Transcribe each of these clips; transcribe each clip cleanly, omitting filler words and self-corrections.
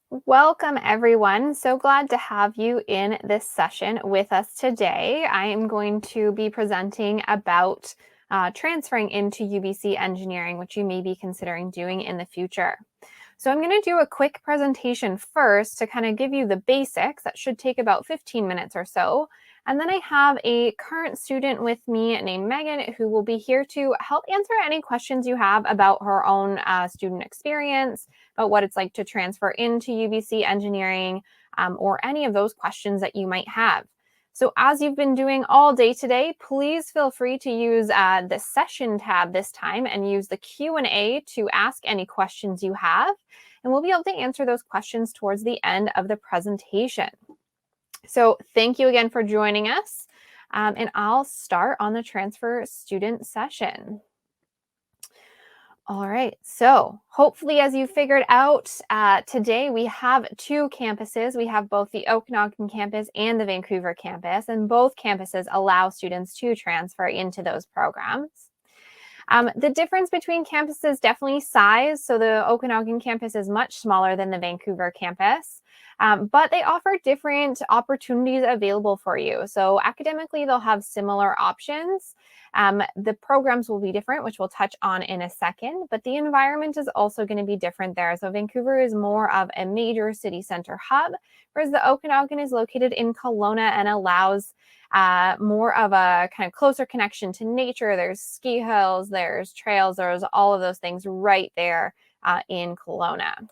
Welcome, everyone. So glad to have you in this session with us today. I am going to be presenting about transferring into UBC engineering, which you may be considering doing in the future. So I'm going to do a quick presentation first to kind of give you the basics. That should take about 15 minutes or so. And then I have a current student with me named Megan who will be here to help answer any questions you have about her own student experience, about what it's like to transfer into UBC engineering, or any of those questions that you might have. So as you've been doing all day today, please feel free to use the session tab this time and use the Q&A to ask any questions you have. And we'll be able to answer those questions towards the end of the presentation. So thank you again for joining us. And I'll start on the transfer student session. All right, so hopefully as you figured out, today we have two campuses. We have both the Okanagan campus and the Vancouver campus, and both campuses allow students to transfer into those programs. The difference between campuses definitely size. So the Okanagan campus is much smaller than the Vancouver campus, but they offer different opportunities available for you. So academically, they'll have similar options. The programs will be different, which we'll touch on in a second, but the environment is also going to be different there. So Vancouver is more of a major city center hub, whereas the Okanagan is located in Kelowna and allows more of a kind of closer connection to nature. There's ski hills, there's trails, there's all of those things right there in Kelowna.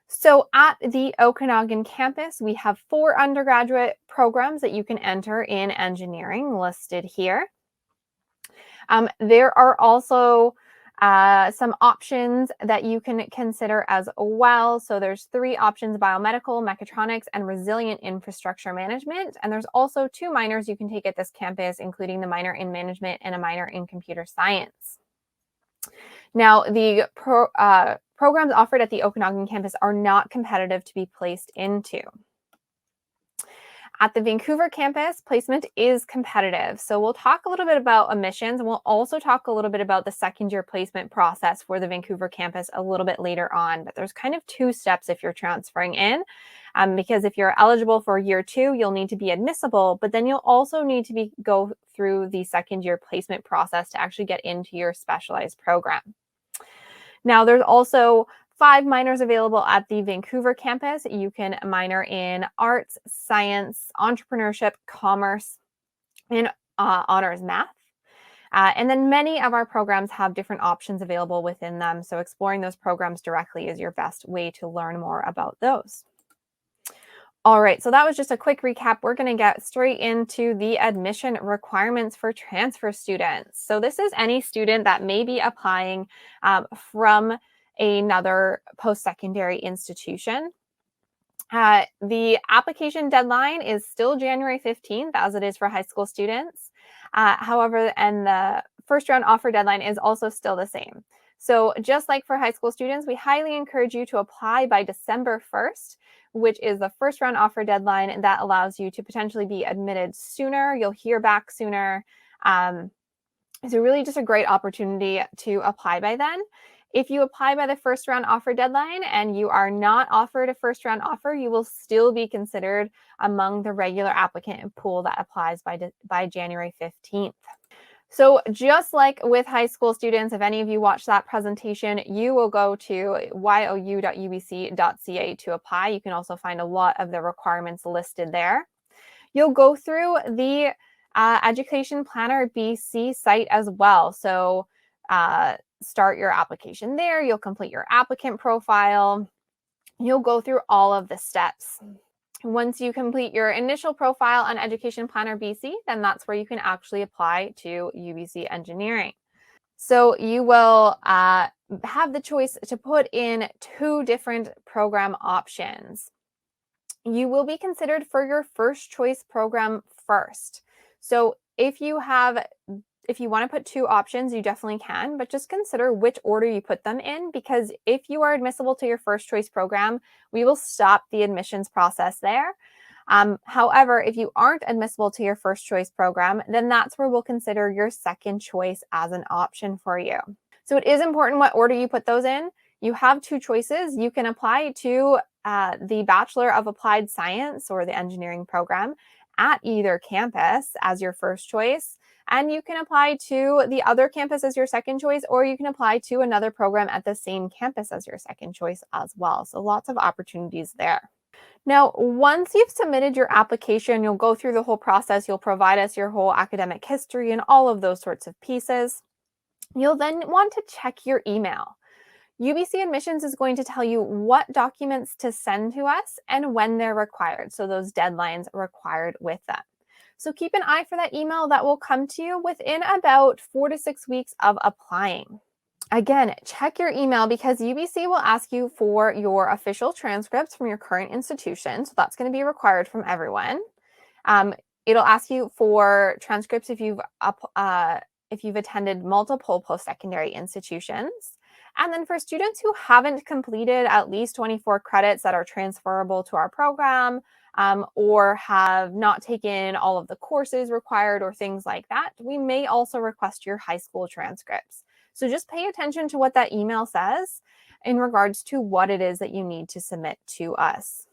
So at the Okanagan campus, we have 4 undergraduate programs that you can enter in engineering listed here. There are also some options that you can consider as well. So there's 3 options: biomedical, mechatronics, and resilient infrastructure management. And there's also 2 minors you can take at this campus, including the minor in management and a minor in computer science. Now, the programs offered at the Okanagan campus are not competitive to be placed into. At the Vancouver campus, placement is competitive. So we'll talk a little bit about admissions, and we'll also talk a little bit about the second-year placement process for the Vancouver campus a little bit later on. But there's kind of 2 steps if you're transferring in, because if you're eligible for year 2, you'll need to be admissible, but then you'll also need to go through the second-year placement process to actually get into your specialized program. Now, there's also 5 minors available at the Vancouver campus. You can minor in arts, science, entrepreneurship, commerce, and honors math. And then many of our programs have different options available within them. So exploring those programs directly is your best way to learn more about those. All right, so that was just a quick recap. We're going to get straight into the admission requirements for transfer students. So this is any student that may be applying from another post-secondary institution. The application deadline is still January 15th, as it is for high school students. However, and the first round offer deadline is also still the same. So just like for high school students, we highly encourage you to apply by December 1st, which is the first round offer deadline, and that allows you to potentially be admitted sooner. You'll hear back sooner. So really just a great opportunity to apply by then. If you apply by the first round offer deadline and you are not offered a first round offer, you will still be considered among the regular applicant pool that applies by January 15th. So just like with high school students, if any of you watched that presentation, you will go to you.ubc.ca to apply. You can also find a lot of the requirements listed there. You'll go through the Education Planner BC site as well. So start your application there. You'll complete your applicant profile. You'll go through all of the steps. Once you complete your initial profile on Education Planner BC, then that's where you can actually apply to UBC Engineering. So you will have the choice to put in 2 different program options. You will be considered for your first choice program first. So if you want to put 2 options, you definitely can, but just consider which order you put them in, because if you are admissible to your first choice program, we will stop the admissions process there. However, if you aren't admissible to your first choice program, then that's where we'll consider your second choice as an option for you. So it is important what order you put those in. You have two choices. You can apply to the Bachelor of Applied Science or the engineering program at either campus as your first choice, and you can apply to the other campus as your second choice, or you can apply to another program at the same campus as your second choice as well. So lots of opportunities there. Now, once you've submitted your application, you'll go through the whole process. You'll provide us your whole academic history and all of those sorts of pieces. You'll then want to check your email. UBC Admissions is going to tell you what documents to send to us and when they're required, so those deadlines required with them. So keep an eye for that email that will come to you within about 4 to 6 weeks of applying. Again, check your email because UBC will ask you for your official transcripts from your current institution, so that's going to be required from everyone. It'll ask you for transcripts if you've attended multiple post-secondary institutions. And then for students who haven't completed at least 24 credits that are transferable to our program, or have not taken all of the courses required or things like that, we may also request your high school transcripts. So just pay attention to what that email says in regards to what it is that you need to submit to us.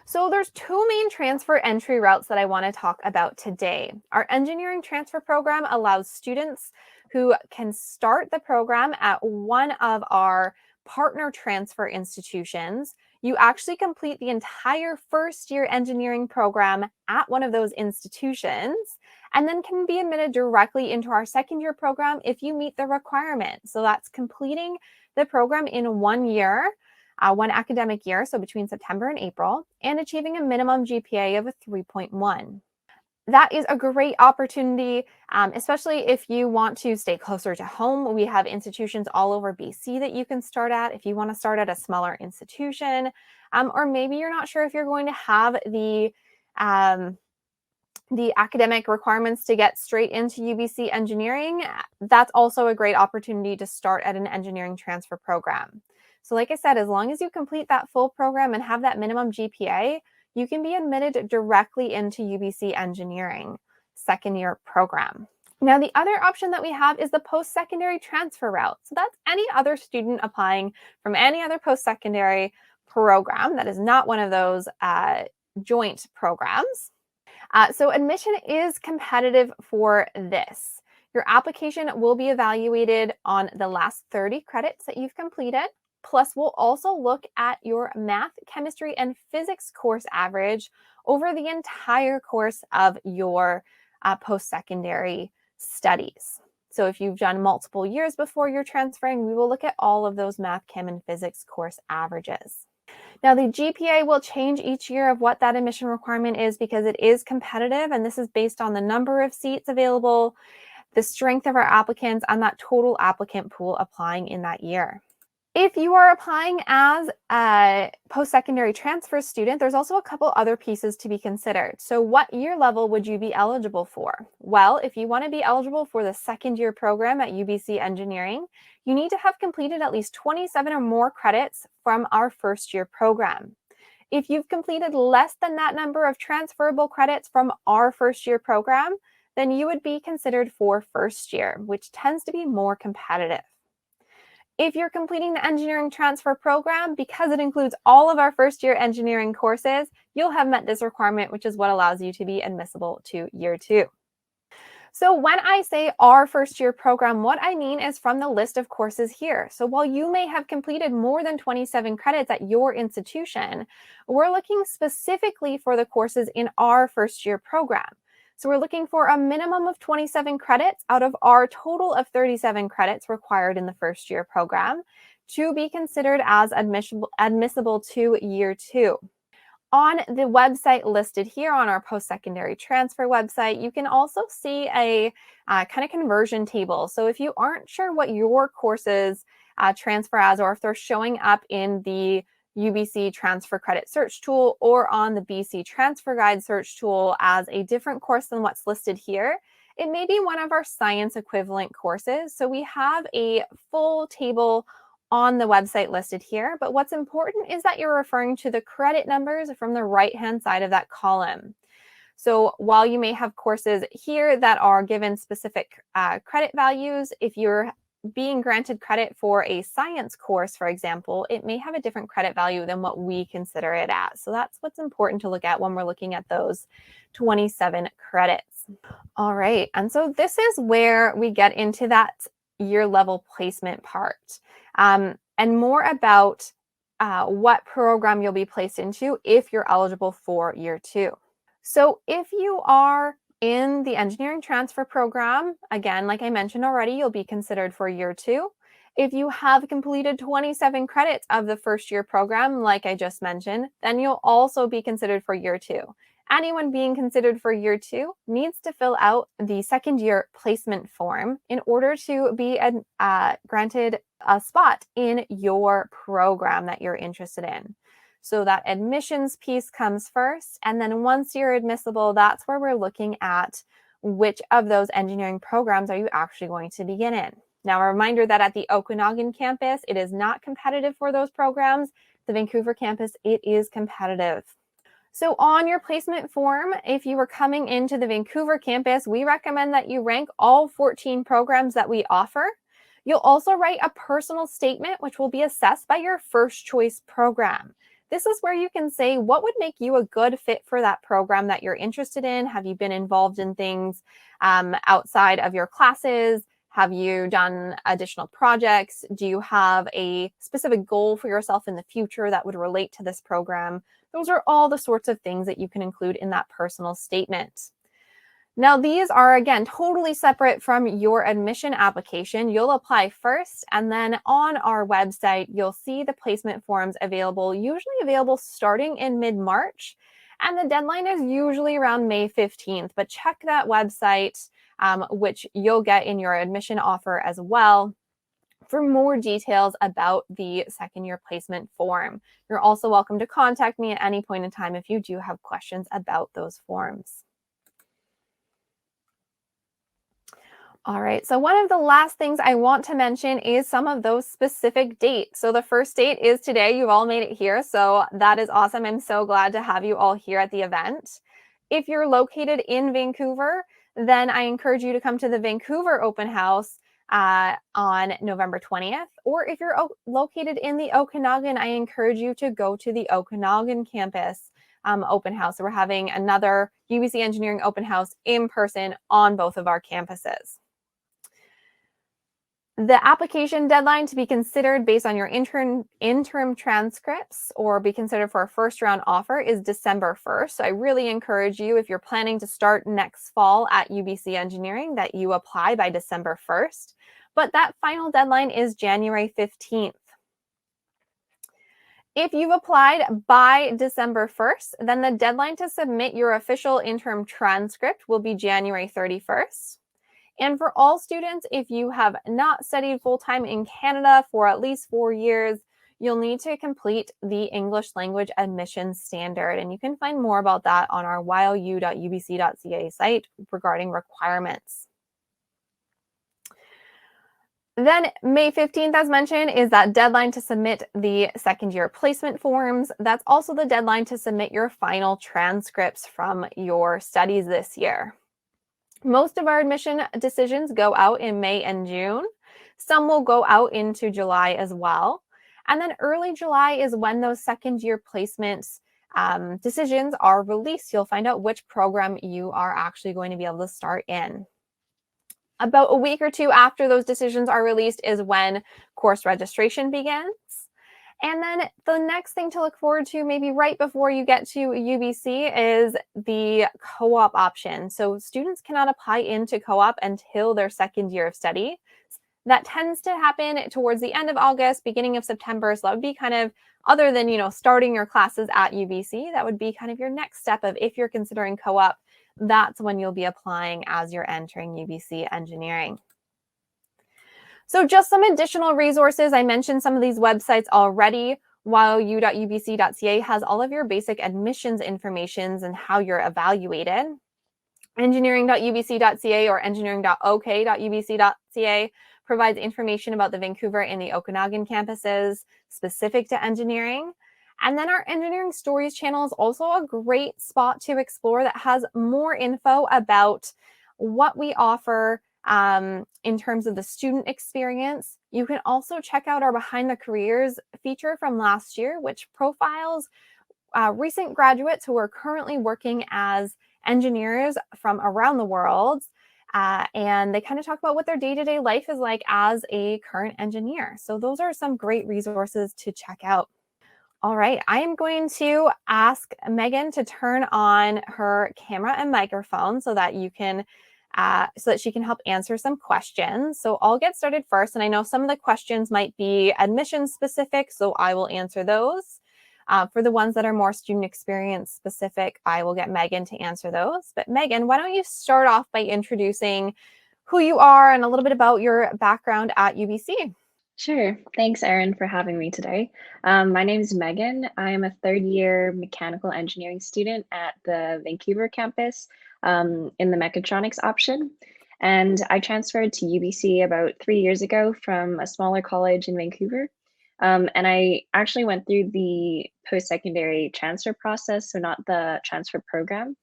So there's two main transfer entry routes that I want to talk about today. Our engineering transfer program allows students who can start the program at one of our partner transfer institutions. You actually complete the entire first year engineering program at one of those institutions and then can be admitted directly into our second year program if you meet the requirements. So that's completing the program in 1 year. One academic year, so between September and April, and achieving a minimum GPA of a 3.1. That is a great opportunity, especially if you want to stay closer to home. We have institutions all over BC that you can start at if you want to start at a smaller institution, or maybe you're not sure if you're going to have the academic requirements to get straight into UBC engineering. That's also a great opportunity to start at an engineering transfer program. So like I said, as long as you complete that full program and have that minimum GPA, you can be admitted directly into UBC engineering second year program. Now, the other option that we have is the post-secondary transfer route. So that's any other student applying from any other post-secondary program that is not one of those joint programs. So admission is competitive for this. Your application will be evaluated on the last 30 credits that you've completed. Plus, we'll also look at your math, chemistry, and physics course average over the entire course of your post-secondary studies. So if you've done multiple years before you're transferring, we will look at all of those math, chem, and physics course averages. Now, the GPA will change each year of what that admission requirement is because it is competitive, and this is based on the number of seats available, the strength of our applicants, and that total applicant pool applying in that year. If you are applying as a post-secondary transfer student, there's also a couple other pieces to be considered. So what year level would you be eligible for? Well, if you want to be eligible for the second year program at UBC Engineering, you need to have completed at least 27 or more credits from our first year program. If you've completed less than that number of transferable credits from our first year program, then you would be considered for first year, which tends to be more competitive. If you're completing the engineering transfer program, because it includes all of our first year engineering courses, you'll have met this requirement, which is what allows you to be admissible to year 2. So when I say our first year program, what I mean is from the list of courses here. So while you may have completed more than 27 credits at your institution, we're looking specifically for the courses in our first year program. So we're looking for a minimum of 27 credits out of our total of 37 credits required in the first year program to be considered as admissible to year 2. On the website listed here on our post-secondary transfer website, you can also see a kind of conversion table. So if you aren't sure what your courses transfer as, or if they're showing up in the UBC Transfer Credit Search Tool or on the BC Transfer Guide Search Tool as a different course than what's listed here, it may be one of our science equivalent courses. So we have a full table on the website listed here, but what's important is that you're referring to the credit numbers from the right-hand side of that column. So while you may have courses here that are given specific credit values, if you're being granted credit for a science course, for example, it may have a different credit value than what we consider it at. So that's what's important to look at when we're looking at those 27 credits. All right, and so this is where we get into that year level placement part, and more about what program you'll be placed into if you're eligible for year 2. So if you are in the engineering transfer program, again, like I mentioned already, you'll be considered for year 2. If you have completed 27 credits of the first year program, like I just mentioned, then you'll also be considered for year 2. Anyone being considered for year 2 needs to fill out the second year placement form in order to be granted a spot in your program that you're interested in. So that admissions piece comes first, and then once you're admissible, that's where we're looking at which of those engineering programs are you actually going to begin in. Now, a reminder that at the Okanagan campus, it is not competitive for those programs. The Vancouver campus, it is competitive. So on your placement form, if you were coming into the Vancouver campus, we recommend that you rank all 14 programs that we offer. You'll also write a personal statement, which will be assessed by your first choice program. This is where you can say what would make you a good fit for that program that you're interested in. Have you been involved in things outside of your classes? Have you done additional projects? Do you have a specific goal for yourself in the future that would relate to this program? Those are all the sorts of things that you can include in that personal statement. Now, these are, again, totally separate from your admission application. You'll apply first, and then on our website, you'll see the placement forms available, usually available starting in mid-March, and the deadline is usually around May 15th, but check that website, which you'll get in your admission offer as well, for more details about the second year placement form. You're also welcome to contact me at any point in time if you do have questions about those forms. All right, so one of the last things I want to mention is some of those specific dates. So the first date is today. You've all made it here, so that is awesome. I'm so glad to have you all here at the event. If you're located in Vancouver, then I encourage you to come to the Vancouver open house on November 20th. Or if you're located in the Okanagan, I encourage you to go to the Okanagan campus open house. So we're having another UBC Engineering open house in person on both of our campuses. The application deadline to be considered based on your interim transcripts or be considered for a first round offer is December 1st. So I really encourage you, if you're planning to start next fall at UBC Engineering, that you apply by December 1st. But that final deadline is January 15th. If you've applied by December 1st, then the deadline to submit your official interim transcript will be January 31st. And for all students, if you have not studied full-time in Canada for at least 4 years, you'll need to complete the English language admission standard. And you can find more about that on our ylu.ubc.ca site regarding requirements. Then May 15th, as mentioned, is that deadline to submit the second year placement forms. That's also the deadline to submit your final transcripts from your studies this year. Most of our admission decisions go out in May and June. Some will go out into July as well. And then early July is when those second year placements decisions are released. You'll find out which program you are actually going to be able to start in. About a week or two after those decisions are released is when course registration begins. And then the next thing to look forward to, maybe right before you get to UBC, is the co-op option. So students cannot apply into co-op until their second year of study. That tends to happen towards the end of August, beginning of September. So that would be kind of, other than, starting your classes at UBC, that would be kind of your next step of, if you're considering co-op, that's when you'll be applying as you're entering UBC Engineering. So just some additional resources. I mentioned some of these websites already. YLU.ubc.ca has all of your basic admissions information and how you're evaluated. Engineering.ubc.ca or engineering.ok.ubc.ca provides information about the Vancouver and the Okanagan campuses specific to engineering. And then our Engineering Stories channel is also a great spot to explore that has more info about what we offer, in terms of the student experience. You can also check out our Behind the Careers feature from last year, which profiles recent graduates who are currently working as engineers from around the world. And they kind of talk about what their day-to-day life is like as a current engineer. So those are some great resources to check out. All right, I am going to ask Megan to turn on her camera and microphone so that you can, so that she can help answer some questions. So I'll get started first, and I know some of the questions might be admission specific, so I will answer those. For the ones that are more student experience specific, I will get Megan to answer those. But Megan, why don't you start off by introducing who you are and a little bit about your background at UBC? Sure. Thanks, Erin, for having me today. My name is Megan. I am a third year mechanical engineering student at the Vancouver campus in the mechatronics option. And I transferred to UBC about 3 years ago from a smaller college in Vancouver. And I actually went through the post secondary transfer process, so not the transfer program.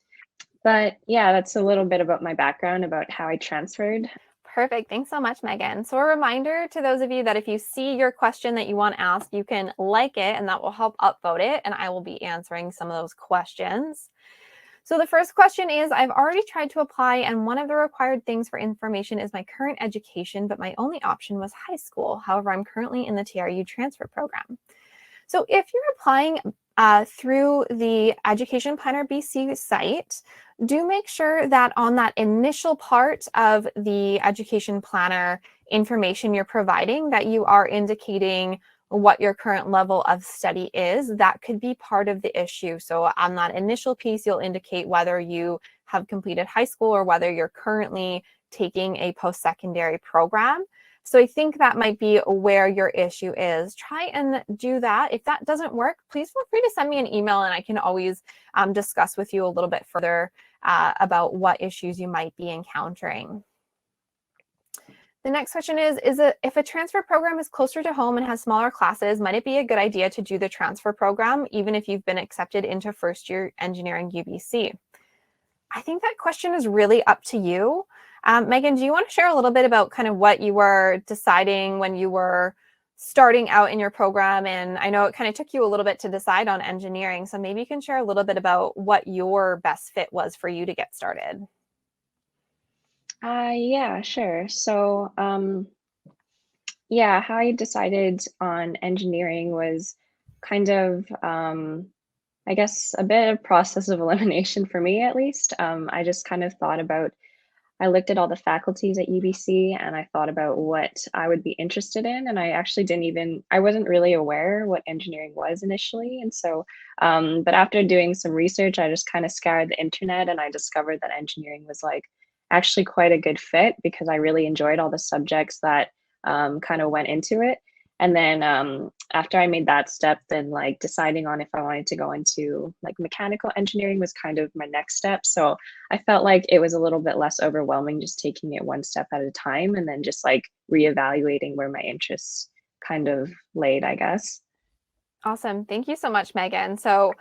But yeah, that's a little bit about my background, about how I transferred. Perfect. Thanks so much, Megan. So a reminder to those of you that if you see your question that you want to ask, you can like it and that will help upvote it. And I will be answering some of those questions. So the first question is, I've already tried to apply and one of the required things for information is my current education, but my only option was high school. However, I'm currently in the TRU transfer program. So if you're applying through the Education Planner BC site, do make sure that on that initial part of the Education Planner information you're providing that you are indicating what your current level of study is. That could be part of the issue. So on that initial piece, you'll indicate whether you have completed high school or whether you're currently taking a post-secondary program. So I think that might be where your issue is. Try and do that. If that doesn't work, please feel free to send me an email and I can always discuss with you a little bit further about what issues you might be encountering. The next question is if a transfer program is closer to home and has smaller classes, might it be a good idea to do the transfer program even if you've been accepted into first year engineering UBC? I think that question is really up to you. Megan, do you want to share a little bit about kind of what you were deciding when you were starting out in your program? And I know it kind of took you a little bit to decide on engineering, so maybe you can share a little bit about what your best fit was for you to get started. Yeah, sure. So, yeah, how I decided on engineering was kind of, I guess, a bit of process of elimination for me, at least. I just kind of thought about, I looked at all the faculties at UBC and I thought about what I would be interested in. And I actually I wasn't really aware what engineering was initially. And so, but after doing some research, I just kind of scoured the internet and I discovered that engineering was like actually quite a good fit because I really enjoyed all the subjects that kind of went into it. And then after I made that step, then like deciding on if I wanted to go into like mechanical engineering was kind of my next step. So I felt like it was a little bit less overwhelming just taking it one step at a time and then just like reevaluating where my interests kind of laid, I guess. Awesome. Thank you so much, Megan. So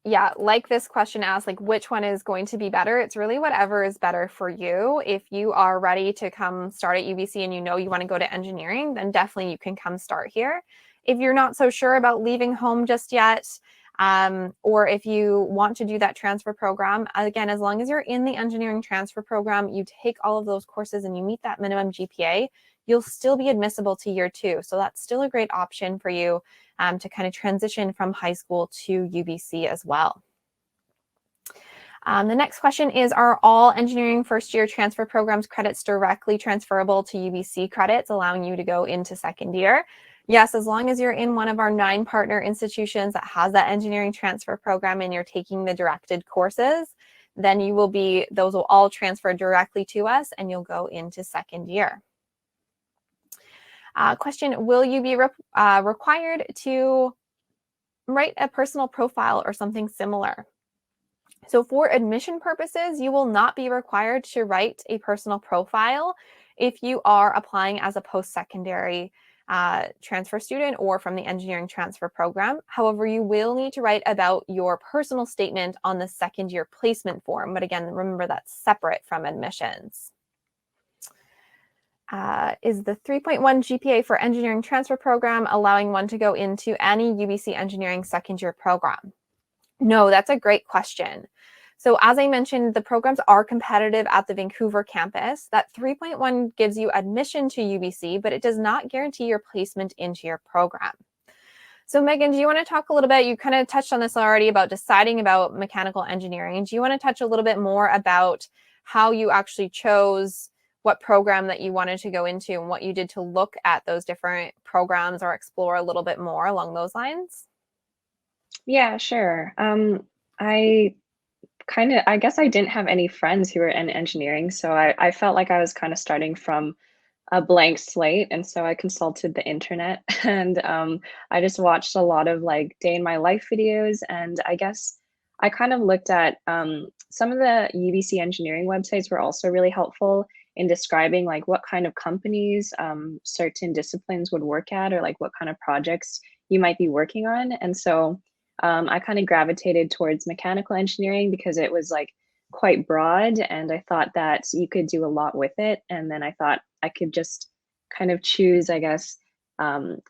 yeah, like this question asks, like, which one is going to be better? It's really whatever is better for you. If you are ready to come start at UBC and you know you want to go to engineering, then definitely you can come start here. If you're not so sure about leaving home just yet, or if you want to do that transfer program, again, as long as you're in the engineering transfer program, you take all of those courses and you meet that minimum GPA, you'll still be admissible to year two. So that's still a great option for you to kind of transition from high school to UBC as well. The next question is, are all engineering first year transfer programs credits directly transferable to UBC credits, allowing you to go into second year? Yes, as long as you're in one of our 9 partner institutions that has that engineering transfer program and you're taking the directed courses, then those will all transfer directly to us and you'll go into second year. Question, will you be required to write a personal profile or something similar? So for admission purposes, you will not be required to write a personal profile if you are applying as a post-secondary transfer student or from the engineering transfer program. However, you will need to write about your personal statement on the second year placement form. But again, remember that's separate from admissions. Is the 3.1 GPA for engineering transfer program allowing one to go into any UBC engineering second year program? No, that's a great question. So as I mentioned, the programs are competitive at the Vancouver campus. That 3.1 gives you admission to UBC, but it does not guarantee your placement into your program. So Megan, do you want to talk a little bit, you kind of touched on this already about deciding about mechanical engineering. Do you want to touch a little bit more about how you actually chose what program that you wanted to go into and what you did to look at those different programs or explore a little bit more along those lines? Yeah, sure. I I guess I didn't have any friends who were in engineering, so I felt like I was kind of starting from a blank slate, and so I consulted the internet and I just watched a lot of like day in my life videos, and I guess I kind of looked at some of the UBC engineering websites were also really helpful in describing like what kind of companies certain disciplines would work at, or like what kind of projects you might be working on. And so I kind of gravitated towards mechanical engineering because it was like quite broad, and I thought that you could do a lot with it. And then I thought I could just kind of choose, I guess,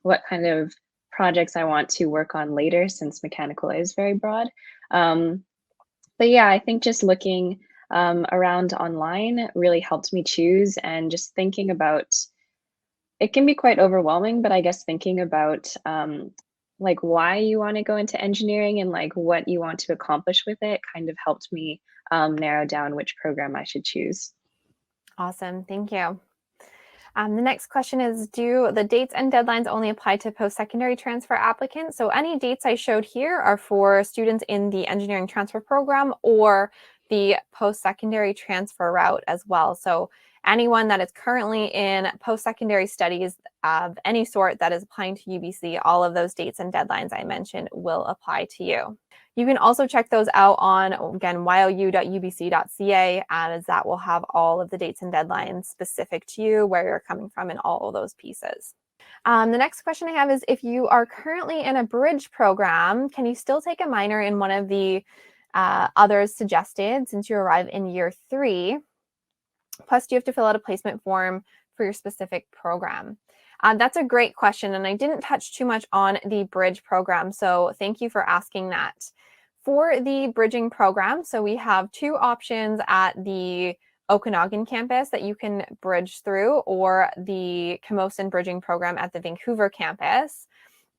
what kind of projects I want to work on later, since mechanical is very broad. Um, but yeah, I think just looking around online really helped me choose, and just thinking about it can be quite overwhelming, but I guess thinking about like why you want to go into engineering and like what you want to accomplish with it kind of helped me narrow down which program I should choose. Awesome, thank you. The next question is, do the dates and deadlines only apply to post-secondary transfer applicants? So any dates I showed here are for students in the engineering transfer program or the post-secondary transfer route as well. So anyone that is currently in post-secondary studies of any sort that is applying to UBC, all of those dates and deadlines I mentioned will apply to you. You can also check those out on, again, you.ubc.ca, as that will have all of the dates and deadlines specific to you, where you're coming from, and all of those pieces. The next question I have is, if you are currently in a bridge program, can you still take a minor in one of the others suggested since you arrive in year 3? Plus, do you have to fill out a placement form for your specific program? That's a great question, and I didn't touch too much on the bridge program, so thank you for asking that. For the bridging program, so we have 2 options at the Okanagan campus that you can bridge through, or the Camosun bridging program at the Vancouver campus.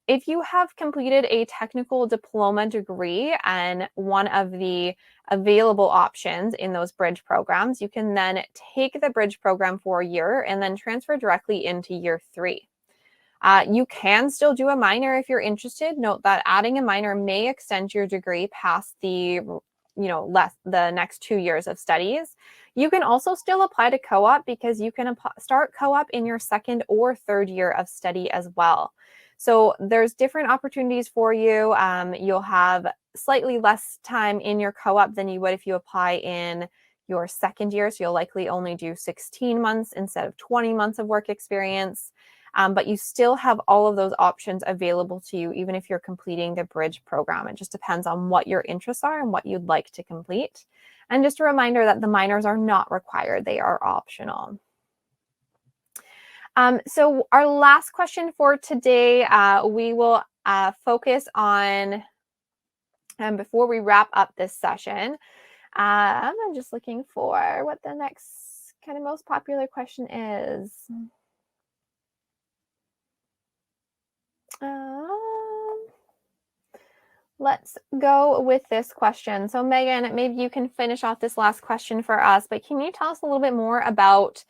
If you have completed a technical diploma degree and one of the available options in those bridge programs, you can then take the bridge program for a year and then transfer directly into year 3. You can still do a minor if you're interested. Note that adding a minor may extend your degree past the the next 2 years of studies. You can also still apply to co-op, because you can start co-op in your 2nd or 3rd year of study as well. So there's different opportunities for you. You'll have slightly less time in your co-op than you would if you apply in your 2nd year. So you'll likely only do 16 months instead of 20 months of work experience. But you still have all of those options available to you, even if you're completing the bridge program. It just depends on what your interests are and what you'd like to complete. And just a reminder that the minors are not required, they are optional. So our last question for today, we will focus on, before we wrap up this session, I'm just looking for what the next kind of most popular question is. Let's go with this question. So Megan, maybe you can finish off this last question for us, but can you tell us a little bit more about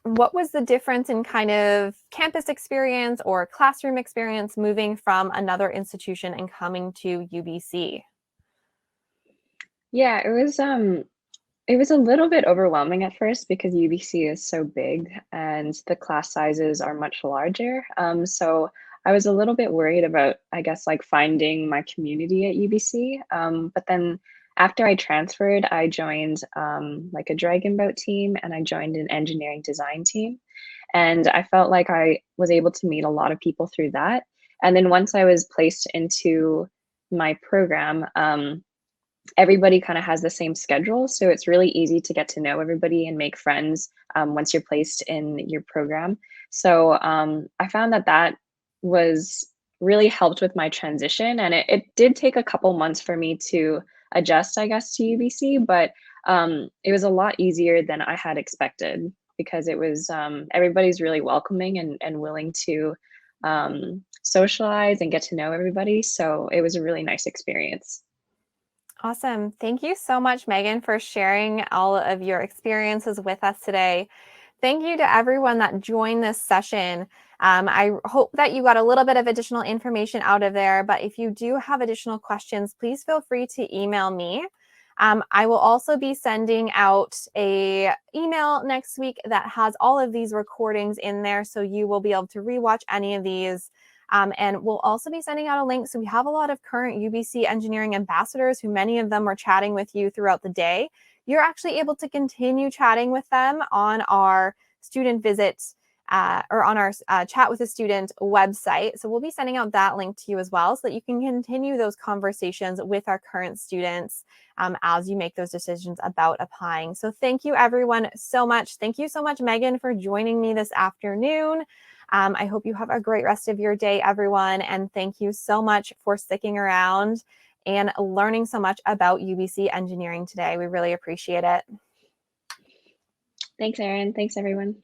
what was the difference in kind of campus experience or classroom experience moving from another institution and coming to UBC? Yeah, it was a little bit overwhelming at first because UBC is so big and the class sizes are much larger. So I was a little bit worried about, I guess, like finding my community at UBC. But then after I transferred, I joined like a dragon boat team, and I joined an engineering design team. And I felt like I was able to meet a lot of people through that. And then once I was placed into my program, everybody kind of has the same schedule. So it's really easy to get to know everybody and make friends once you're placed in your program. So I found that that was really helped with my transition. And it did take a couple months for me to adjust, I guess, to UBC, but it was a lot easier than I had expected because it was everybody's really welcoming and willing to socialize and get to know everybody. So it was a really nice experience. Awesome. Thank you so much, Megan, for sharing all of your experiences with us today. Thank you to everyone that joined this session. I hope that you got a little bit of additional information out of there, but if you do have additional questions, please feel free to email me. I will also be sending out a email next week that has all of these recordings in there, so you will be able to rewatch any of these. And we'll also be sending out a link. So we have a lot of current UBC engineering ambassadors who many of them are chatting with you throughout the day. You're actually able to continue chatting with them on our student visit or on our chat with a student website. So we'll be sending out that link to you as well so that you can continue those conversations with our current students as you make those decisions about applying. So thank you everyone so much. Thank you so much, Megan, for joining me this afternoon. I hope you have a great rest of your day, everyone. And thank you so much for sticking around and learning so much about UBC engineering today. We really appreciate it. Thanks, Erin. Thanks, everyone.